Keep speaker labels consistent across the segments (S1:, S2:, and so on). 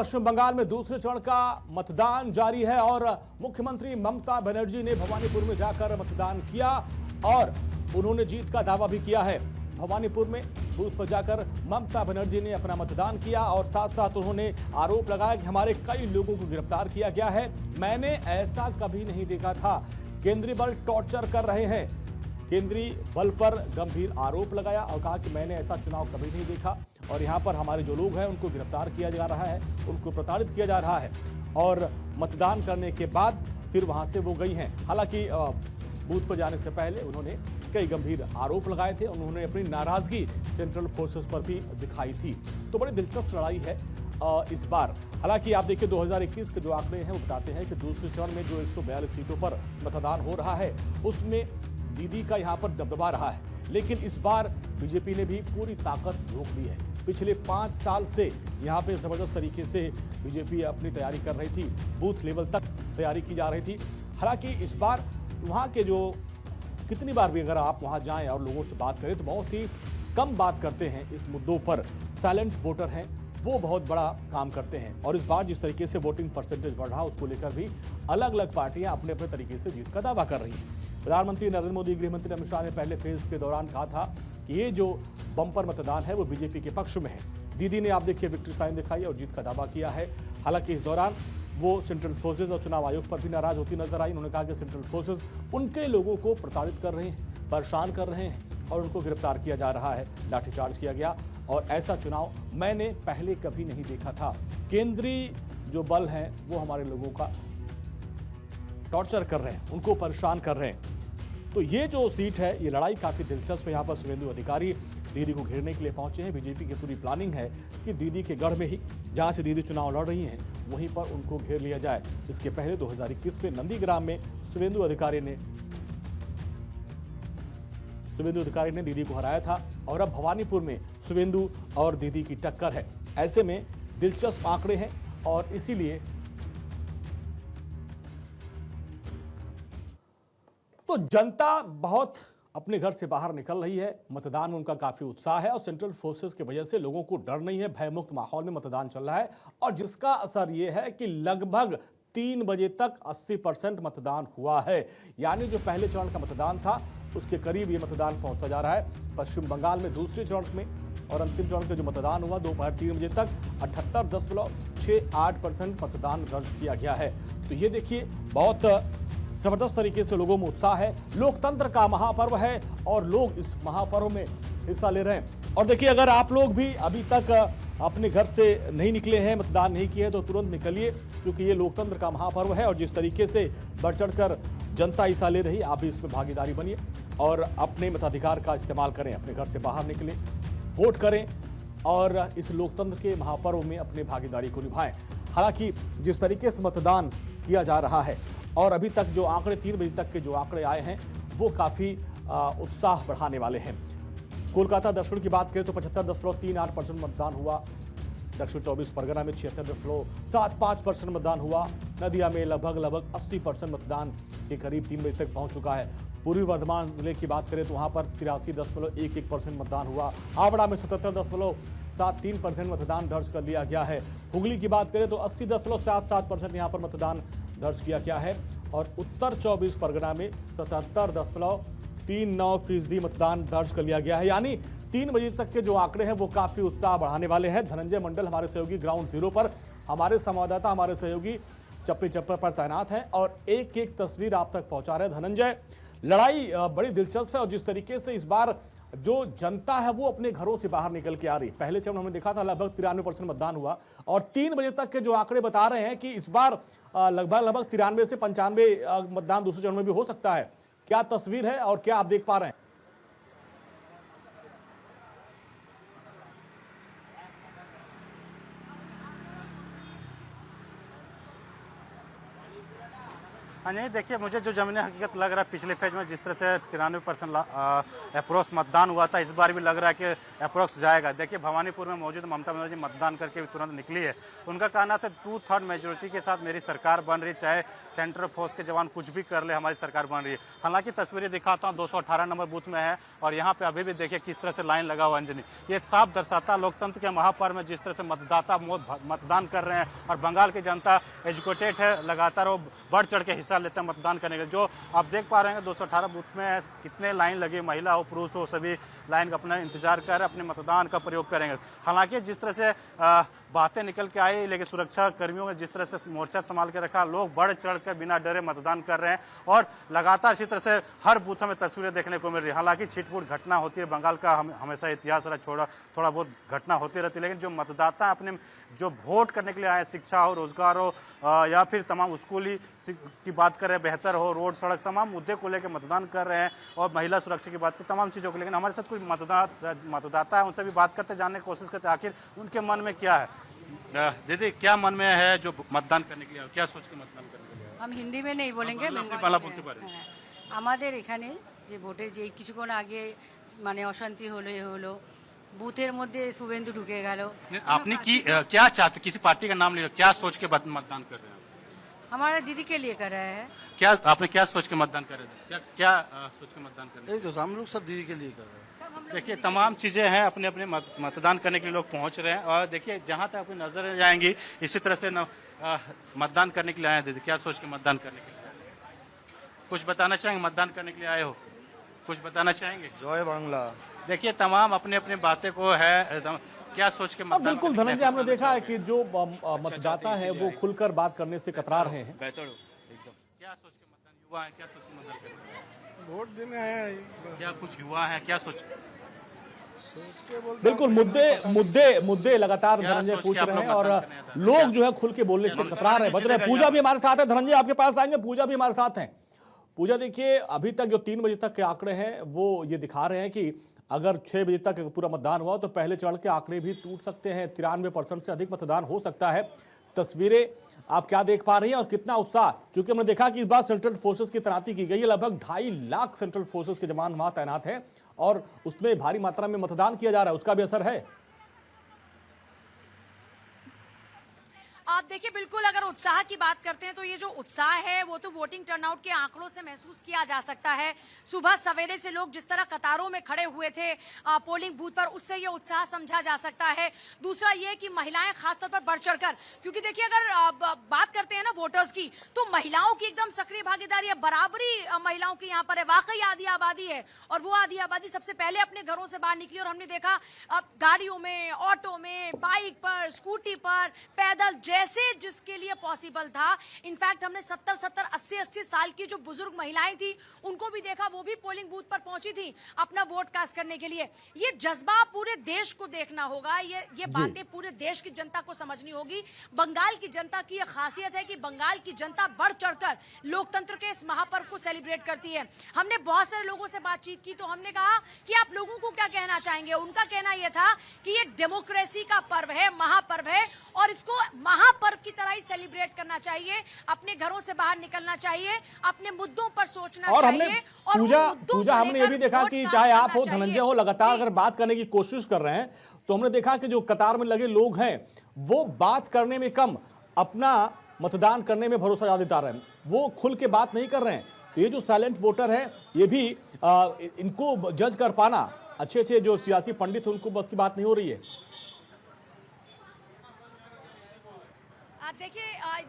S1: पश्चिम बंगाल में दूसरे चरण का मतदान जारी है और मुख्यमंत्री ममता बनर्जी ने भवानीपुर में जाकर मतदान किया और उन्होंने जीत का दावा भी किया है। भवानीपुर में बूथ पर जाकर ममता बनर्जी ने अपना मतदान किया और साथ साथ उन्होंने आरोप लगाया कि हमारे कई लोगों को गिरफ्तार किया गया है। मैंने ऐसा कभी नहीं देखा था, केंद्रीय बल टॉर्चर कर रहे हैं। केंद्रीय बल पर गंभीर आरोप लगाया और कहा कि मैंने ऐसा चुनाव कभी नहीं देखा और यहां पर हमारे जो लोग हैं उनको गिरफ्तार किया जा रहा है, उनको प्रताड़ित किया जा रहा है और मतदान करने के बाद फिर वहां से वो गई हैं। हालांकि बूथ पर जाने से पहले उन्होंने कई गंभीर आरोप लगाए थे। उन्होंने अपनी नाराजगी सेंट्रल फोर्सेस पर भी दिखाई थी। तो बड़ी दिलचस्प लड़ाई है इस बार। हालांकि आप देखिए 2021 के जो आंकड़े हैं वो बताते हैं कि दूसरे चरण में जो 142 सीटों पर मतदान हो रहा है उसमें दीदी का यहां पर दबदबा रहा है, लेकिन इस बार बीजेपी ने भी पूरी ताकत झोंक दी है। पिछले 5 साल से यहां पे जबरदस्त तरीके से बीजेपी अपनी तैयारी कर रही थी, बूथ लेवल तक तैयारी की जा रही थी। हालांकि इस बार वहां के जो कितनी बार भी अगर आप वहां जाएं और लोगों से बात करें तो बहुत ही कम बात करते हैं इस मुद्दों पर। साइलेंट वोटर हैं, वो बहुत बड़ा काम करते हैं और इस बार जिस तरीके से वोटिंग परसेंटेज बढ़ रहा उसको लेकर भी अलग अलग पार्टियां अपने अपने तरीके से जीत का दावा कर रही हैं। प्रधानमंत्री नरेंद्र मोदी, गृह मंत्री अमित शाह ने पहले फेज के दौरान कहा था कि ये जो बम्पर मतदान है वो बीजेपी के पक्ष में है। दीदी ने आप देखिए विक्ट्री साइन दिखाई और जीत का दावा किया है। हालांकि इस दौरान वो सेंट्रल फोर्सेज और चुनाव आयोग पर भी नाराज होती नजर आई। उन्होंने कहा कि सेंट्रल फोर्सेज उनके लोगों को प्रताड़ित कर रहे हैं, परेशान कर रहे हैं और उनको गिरफ्तार किया जा रहा है, लाठीचार्ज किया गया और ऐसा चुनाव मैंने पहले कभी नहीं देखा था। केंद्रीय जो बल हैं वो हमारे लोगों का टॉर्चर कर रहे हैं, उनको परेशान कर रहे हैं। तो ये जो सीट है, ये लड़ाई काफी दिलचस्प है। यहाँ पर शुभेंदु अधिकारी दीदी को घेरने के लिए पहुंचे हैं। बीजेपी की पूरी प्लानिंग है कि दीदी के गढ़ में ही, जहां से दीदी चुनाव लड़ रही हैं, वहीं पर उनको घेर लिया जाए। इसके पहले 2021 में नंदीग्राम में शुभेंदु अधिकारी ने दीदी को हराया था और अब भवानीपुर में शुभेंदु और दीदी की टक्कर है। ऐसे में दिलचस्प आंकड़े हैं और इसीलिए तो जनता बहुत अपने घर से बाहर निकल रही है। मतदान में उनका काफी उत्साह है और सेंट्रल फोर्सेस की वजह से लोगों को डर नहीं है, भयमुक्त माहौल में मतदान चल रहा है और जिसका असर यह है कि लगभग 3 बजे तक 80% मतदान हुआ है। यानी जो पहले चरण का मतदान था उसके करीब ये मतदान पहुंचता जा रहा है। पश्चिम बंगाल में दूसरे चरण में और अंतिम चरण का जो मतदान हुआ दोपहर 3 बजे तक 78.68% मतदान दर्ज किया गया है। तो ये देखिए बहुत जबरदस्त तरीके से लोगों में उत्साह है। लोकतंत्र का महापर्व है और लोग इस महापर्व में हिस्सा ले रहे हैं। और देखिए अगर आप लोग भी अभी तक अपने घर से नहीं निकले हैं, मतदान नहीं किए तो तुरंत निकलिए, क्योंकि ये लोकतंत्र का महापर्व है और जिस तरीके से बढ़ चढ़कर जनता हिस्सा ले रही, आप भी इसमें भागीदारी बनिए और अपने मताधिकार का इस्तेमाल करें, अपने घर से बाहर निकलें, वोट करें और इस लोकतंत्र के महापर्व में अपनी भागीदारी को निभाएं। हालांकि जिस तरीके से मतदान किया जा रहा है और अभी तक जो आंकड़े 3 बजे तक के जो आंकड़े आए हैं वो काफी उत्साह बढ़ाने वाले हैं। कोलकाता दक्षिण की बात करें तो 75.38% मतदान हुआ। दक्षिण 24 परगना में 76.75% मतदान हुआ। नदिया में लगभग 80% मतदान के करीब 3 बजे तक पहुंच चुका है। पूर्वी वर्धमान जिले की बात करें तो वहां पर 83.11% मतदान हुआ। हावड़ा में 77.73% मतदान दर्ज कर लिया गया है। हुगली की बात करें तो 80.77% यहां पर मतदान दर्ज किया गया है और उत्तर 24 परगना में 77.39% मतदान दर्ज कर लिया गया है। यानी 3 बजे तक के जो आंकड़े हैं वो काफी उत्साह बढ़ाने वाले हैं। धनंजय मंडल हमारे सहयोगी ग्राउंड जीरो पर, हमारे संवाददाता, हमारे सहयोगी चप्पे चप्पे पर तैनात हैं और एक एक तस्वीर आप तक पहुंचा रहे हैं। धनंजय, लड़ाई बड़ी दिलचस्प है और जिस तरीके से इस बार जो जनता है वो अपने घरों से बाहर निकल के आ रही। पहले चरण हमने देखा था लगभग 93% मतदान हुआ और 3 बजे तक के जो आंकड़े बता रहे हैं कि इस बार लगभग 93 से 95 मतदान दूसरे चरण में भी हो सकता है। क्या तस्वीर है और क्या आप देख पा रहे हैं?
S2: हाँ जी, देखिए मुझे जो ज़मीनी हकीकत लग रहा है पिछले फेज में जिस तरह से 93% अप्रोक्स मतदान हुआ था, इस बार भी लग रहा है कि अप्रोक्स जाएगा। देखिए भवानीपुर में मौजूद ममता बनर्जी मतदान करके तुरंत निकली है। उनका कहना था 2/3 मेजोरिटी के साथ मेरी सरकार बन रही, चाहे सेंट्रल फोर्स के जवान कुछ भी कर ले, हमारी सरकार बन रही है। हालांकि तस्वीरें दिखाता हूँ, 218 नंबर बूथ में है और यहाँ पे अभी भी देखिए किस तरह से लाइन लगा हुआ अंजनी। ये साफ दर्शाता लोकतंत्र के महापर्व में जिस तरह से मतदाता मतदान कर रहे हैं और बंगाल की जनता एजुकेटेड है, लगातार वो बढ़ चढ़ के हिस्सा लेते हैं मतदान करने के लिए। जो आप देख पा रहे हैं 218 बूथ में कितने लाइन लगी, महिला हो पुरुष हो सभी लाइन का अपना इंतजार कर अपने मतदान का प्रयोग करेंगे। हालांकि जिस तरह से बातें निकल के आई, लेकिन सुरक्षा कर्मियों ने जिस तरह से मोर्चा संभाल के रखा, लोग बढ़ चढ़ कर बिना डरे मतदान कर रहे हैं और लगातार इसी तरह से हर बूथ में तस्वीरें देखने को मिल रही है। हालांकि छिटपुट घटना होती है, बंगाल का हमेशा इतिहास रहा, थोड़ा बहुत घटना होती रहती है, लेकिन जो मतदाता अपने जो वोट करने के लिए आए, शिक्षा हो, रोजगार हो या फिर तमाम स्कूली की बात करें, बेहतर हो, रोड सड़क, तमाम मुद्दे को लेकर मतदान कर रहे हैं और महिला सुरक्षा की बात करें, तमाम चीज़ों को। लेकिन हमारे साथ कुछ मतदाता है, उनसे भी बात करते, जानने की कोशिश करते आखिर उनके मन में क्या है। दीदी, क्या मन में है जो मतदान करने के लिए, क्या सोच के मतदान करने के लिए?
S3: हम हिंदी में नहीं बोलेंगे, আমাদের এখানে যে ভোটে যে কিছুক্ষণ আগে মানে অশান্তি হলো বুথের মধ্যে শুভেন্দু ঢুকে গেল।
S2: आपने की क्या चाहते, किसी पार्टी का नाम ले, क्या सोच के मतदान कर रहे हैं?
S3: हमारे दीदी के लिए कर रहे हैं।
S2: क्या आपने क्या सोच के मतदान कर रहे थे? क्या सोच के मतदान कर रहे हैं?
S4: तो हम लोग सब दीदी के लिए कर रहे हैं।
S2: देखिए तमाम चीज़ें हैं, अपने अपने मतदान करने के लिए लोग पहुंच रहे हैं और देखिए जहां तक आपकी नजर जाएंगी इसी तरह से मतदान करने के लिए आए हैं। दीदी, क्या सोच के मतदान करने के लिए आए? कुछ बताना चाहेंगे? मतदान करने के लिए आए हो, कुछ बताना चाहेंगे?
S4: जय बांग्ला।
S2: देखिए तमाम अपने अपने बातें को है, क्या सोच के मतदान?
S1: बिल्कुल धनंजय, हमने देखा है कि जो मतदाता है वो खुलकर बात करने से कतरा रहे हैं।
S2: क्या सोच के मतदान, युवा है, क्या सोच के मतदान कर रहे हैं?
S4: वोट देने आया है।
S2: क्या कुछ युवा है, क्या सोच
S4: के बोलते?
S1: बिल्कुल मुद्दे लगातार धनंजय पूछ रहे हैं और लोग जो है खुल के बोलने से कतरा रहे हैं, बच रहे हैं। पूजा भी हमारे साथ है, धनंजय आपके पास आएंगे, पूजा भी हमारे साथ हैं। पूजा, देखिए अभी तक जो 3 बजे तक के आंकड़े हैं वो ये दिखा रहे हैं कि अगर 6 बजे तक पूरा मतदान हुआ तो पहले चरण के आंकड़े भी टूट सकते हैं, 93% से अधिक मतदान हो सकता है। तस्वीरें आप क्या देख पा रही हैं और कितना उत्साह, क्योंकि हमने देखा कि इस बार सेंट्रल फोर्सेस की तैनाती की गई है, लगभग 2.5 लाख सेंट्रल फोर्सेस के जवान वहां तैनात हैं और उसमें भारी मात्रा में मतदान किया जा रहा है, उसका भी असर है।
S5: आप देखिए, बिल्कुल अगर उत्साह की बात करते हैं तो ये जो उत्साह है वो तो वोटिंग टर्नआउट के आंकड़ों से महसूस किया जा सकता है। सुबह सवेरे से लोग जिस तरह कतारों में खड़े हुए थे पोलिंग बूथ पर, उससे ये उत्साह समझा जा सकता है। दूसरा ये कि महिलाएं खासतौर पर बढ़ चढ़कर, क्योंकि देखिए अगर बात करते हैं ना वोटर्स की, तो महिलाओं की एकदम सक्रिय भागीदारी है, बराबरी महिलाओं की यहाँ पर है। वाकई आधी आबादी है और वो आधी आबादी सबसे पहले अपने घरों से बाहर निकली और हमने देखा गाड़ियों में, ऑटो में, बाइक पर, स्कूटी पर, पैदल, जैसे जिसके लिए पॉसिबल था। इनफैक्ट हमने 70-70, 80-80 साल की जो बुजुर्ग महिलाएं थी उनको भी देखा, वो भी पोलिंग बूथ पर पहुंची थी अपना वोट कास्ट करने के लिए। ये जज्बा पूरे देश को देखना होगा, ये बातें पूरे देश की जनता को समझनी होगी। बंगाल की जनता की यह खासियत है कि बंगाल की जनता बढ़ चढ़कर लोकतंत्र के इस महापर्व को सेलिब्रेट करती है। हमने बहुत सारे लोगों से बातचीत की तो हमने कहा कि आप लोगों को क्या कहना चाहेंगे। उनका कहना यह था कि ये डेमोक्रेसी का पर्व है, महापर्व है और इसको महापर्व की तरह ही सेलिब्रेट करना चाहिए। अपने घरों से बाहर निकलना चाहिए, अपने मुद्दों पर सोचना
S1: और
S5: चाहिए।
S1: हमने पूजा हमने ये भी देखा कि चाहे आप हो, धनंजय हो, लगातार अगर बात करने की कोशिश कर रहे हैं तो हमने देखा कि जो कतार में लगे लोग हैं वो बात करने में कम, अपना मतदान करने में भरोसा ज्यादा दिखा रहे हैं, वो खुल के बात नहीं कर रहे हैं। तो ये जो साइलेंट वोटर है, ये भी इनको जज कर पाना, अच्छे जो सियासी पंडित हैं उनको बस की बात नहीं हो रही है।
S5: देखिए,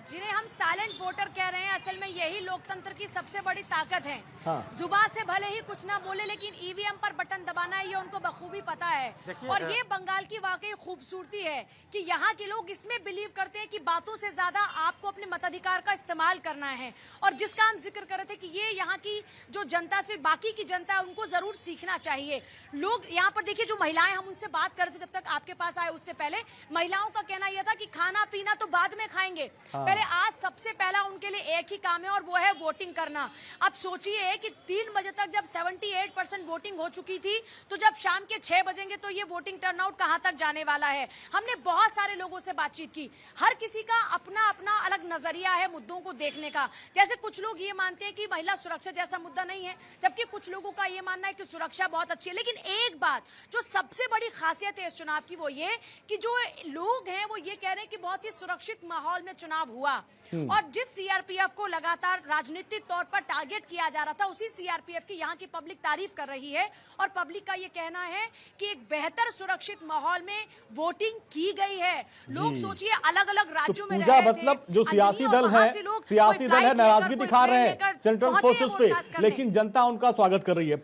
S5: जिन्हें हम साइलेंट वोटर कह रहे हैं, असल में यही लोकतंत्र की सबसे बड़ी ताकत है।
S1: हाँ।
S5: जुबान से भले ही कुछ ना बोले लेकिन ईवीएम पर बटन दबाना है, ये उनको बखूबी पता है। और ये बंगाल की वाकई खूबसूरती है कि यहाँ के लोग इसमें बिलीव करते हैं कि बातों से ज्यादा आपको अपने मताधिकार का इस्तेमाल करना है। और जिसका हम जिक्र कर रहे थे कि ये यहाँ की जो जनता से बाकी की जनता है उनको जरूर सीखना चाहिए। लोग यहाँ पर देखिए, जो महिलाएं, हम उनसे बात कर रहे थे जब तक आपके पास आए उससे पहले, महिलाओं का कहना यह था कि खाना पीना तो बाद में दिखाएंगे। पहले आज सबसे पहला उनके लिए एक ही काम है और वो है वोटिंग करना। अब सोचिए कि 3 बजे तक जब 78% वोटिंग हो चुकी थी, तो जब शाम के 6 बजेंगे तो ये वोटिंग टर्नआउट कहां तक जाने वाला है। हमने बहुत सारे लोगों से बातचीत की, हर किसी का अपना अपना अलग नजरिया है मुद्दों को देखने का। जैसे कुछ लोग ये मानते हैं कि महिला सुरक्षा जैसा मुद्दा नहीं है, जबकि कुछ लोगों का ये मानना है कि सुरक्षा बहुत अच्छी है। लेकिन एक बात जो सबसे बड़ी खासियत है इस चुनाव की, वो ये कि जो लोग हैं वो ये कह रहे हैं कि बहुत ही सुरक्षित माहौल में चुनाव हुआ। और जिस सीआरपीएफ को लगातार राजनीतिक तौर पर टारगेट किया जा रहा था, उसी सीआरपीएफ की यहाँ की पब्लिक तारीफ कर रही है। और पब्लिक का ये कहना है कि एक बेहतर सुरक्षित माहौल में वोटिंग की गई है। लोग सोचिए अलग अलग राज्यों में
S1: पूजा, मतलब जो सियासी दल है नाराजगी दिखा रहे हैं सेंट्रल फोर्सेस पे, लेकिन जनता उनका स्वागत कर रही है।